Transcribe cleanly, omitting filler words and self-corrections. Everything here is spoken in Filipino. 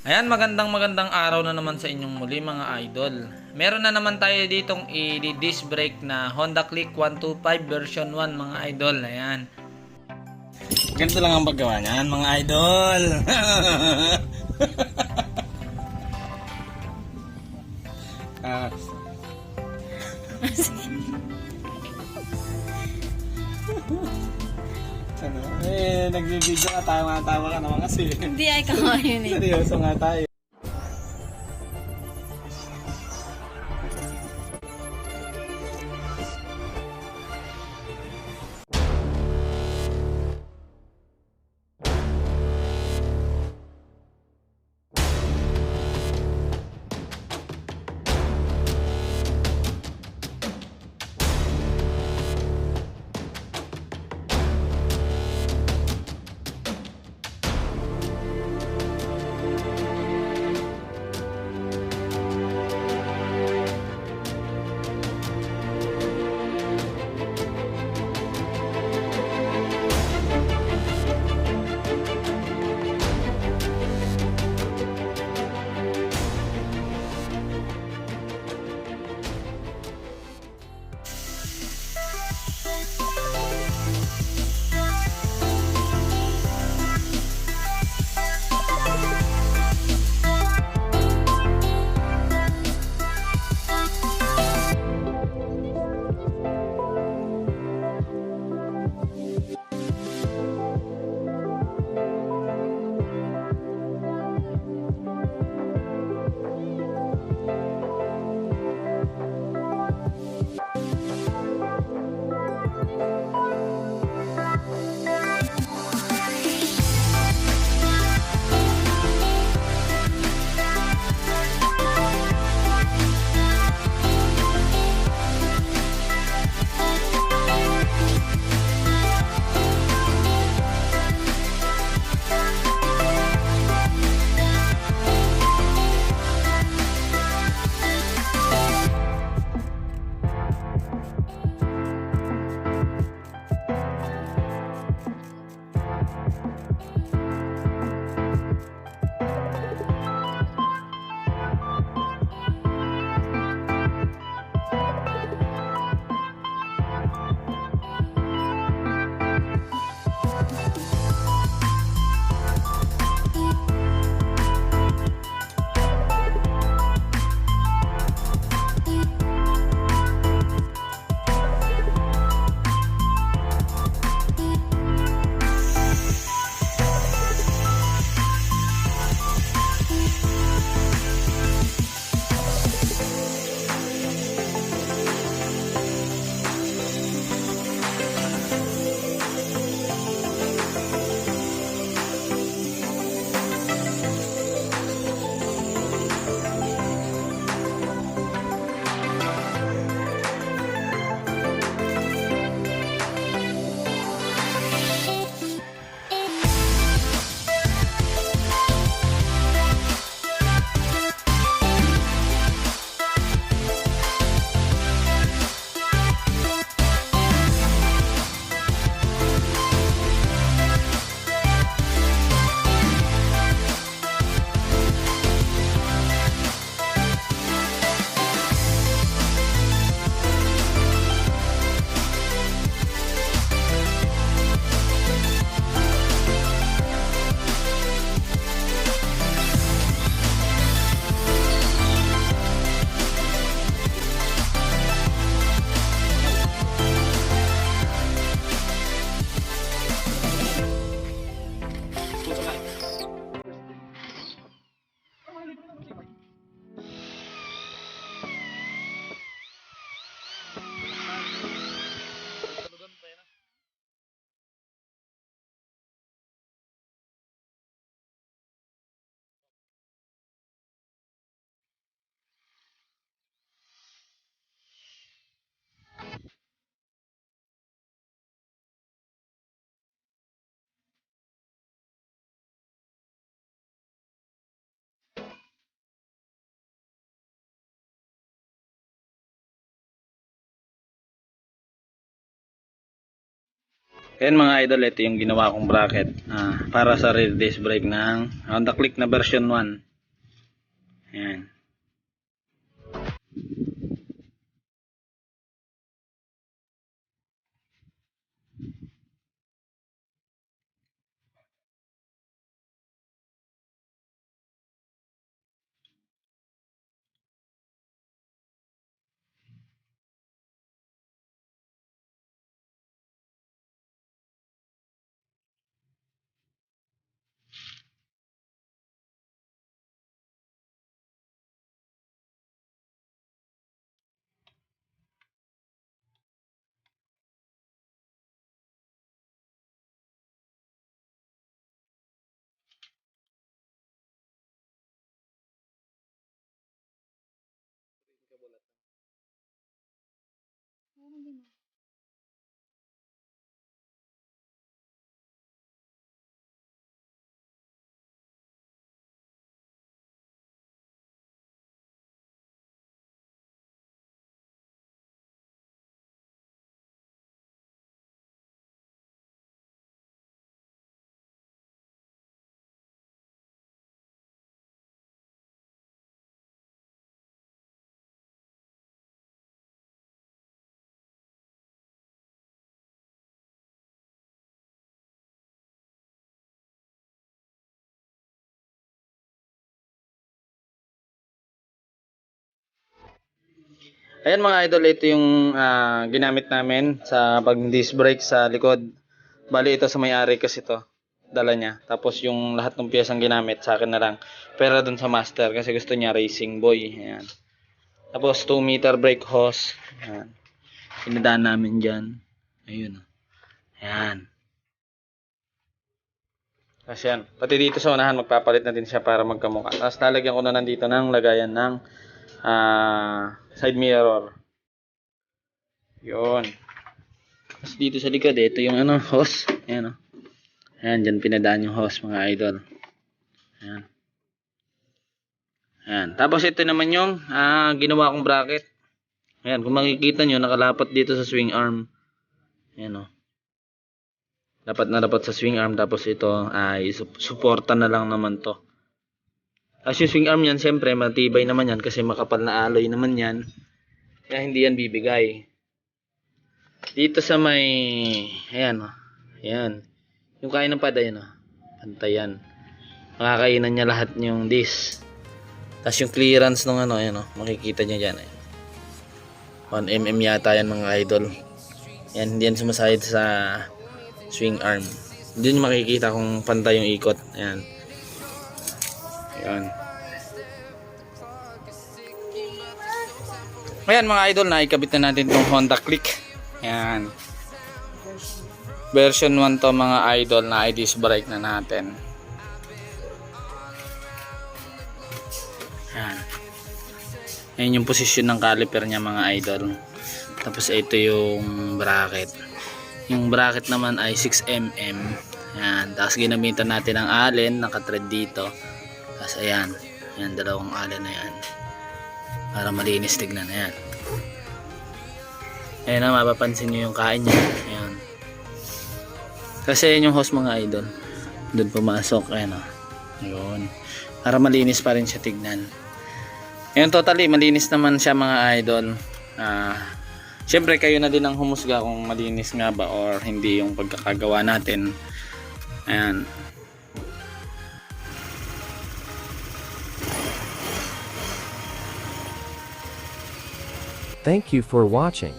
Ayan, magandang araw na naman sa inyong muli mga idol. Meron na naman tayo ditong i-disc brake na Honda Click 125 version 1 mga idol. Ayan. Ganito lang ang paggawa niyan mga idol. ah. Ano? Nagbibideo ka, tawa ka naman kasi. Hindi ay kamayin eh. Seryoso nga tayo. Ayan mga idol, ito yung ginawa kong bracket para sa rear disc brake ng Honda Click na version 1. Ayan. Ayan mga idol, ito yung ginamit namin sa pag-disc brake sa likod. Bali ito sa may-ari kasi to, dala niya. Tapos yung lahat ng piyesang ginamit sa akin na lang. Pero dun sa master kasi gusto niya racing boy. Ayan. Tapos 2 meter brake hose. Ayan. Pinadaan namin dyan. Ayun. Ayan. Kasi yan. Pati dito sa unahan magpapalit na din siya para magkamukha. Tapos lalagyan ko na nandito ng lagayan ng side mirror. Yun. Tapos dito sa likod, ito yung hose. Ayan, ayan, dyan pinadaan yung hose mga idol. Ayan. Ayan. Tapos ito naman yung ginawa kong bracket. Ayan, kung makikita nyo, nakalapat dito sa swing arm. Ayan, dapat na dapat sa swing arm. Tapos ito ay suporta na lang naman to. As yung swing arm yan, siyempre matibay naman yan kasi makapal na alloy naman yan. Kaya hindi yan bibigay. Dito sa may ayan, ayan. Yung kain ng pada yan, pantay yan. Makakainan niya lahat yung disc. Tapos yung clearance ng ayan, makikita niya dyan. 1mm yata yan mga idol. Yan, hindi yan sumasayad sa swing arm. Hindi nyo makikita kung pantay yung ikot. Ayan. Ayan. Ayan mga idol, naikabit na natin itong Honda Click. Ayan. Version 1 to mga idol, na i-disc brake na natin. Ayan. Ayan yung posisyon ng caliper niya mga idol. Tapos ito yung bracket. Yung bracket naman ay 6mm. Ayan. Tapos ginamitan natin ang allen, naka-thread dito. Tapos ayan. Ayan, dalawang allen na yan. Para malinis tignan. Ayan. Ayan na, mapapansin nyo yung kain niya. Ayan. Kasi yun yung hose mga idol. Doon pumasok. Ayan o. Ayun. Para malinis pa rin siya tignan. Ayan, totally malinis naman siya mga idol. Siyempre kayo na din ang humusga kung malinis nga ba or hindi yung pagkakagawa natin. Ayan. Thank you for watching.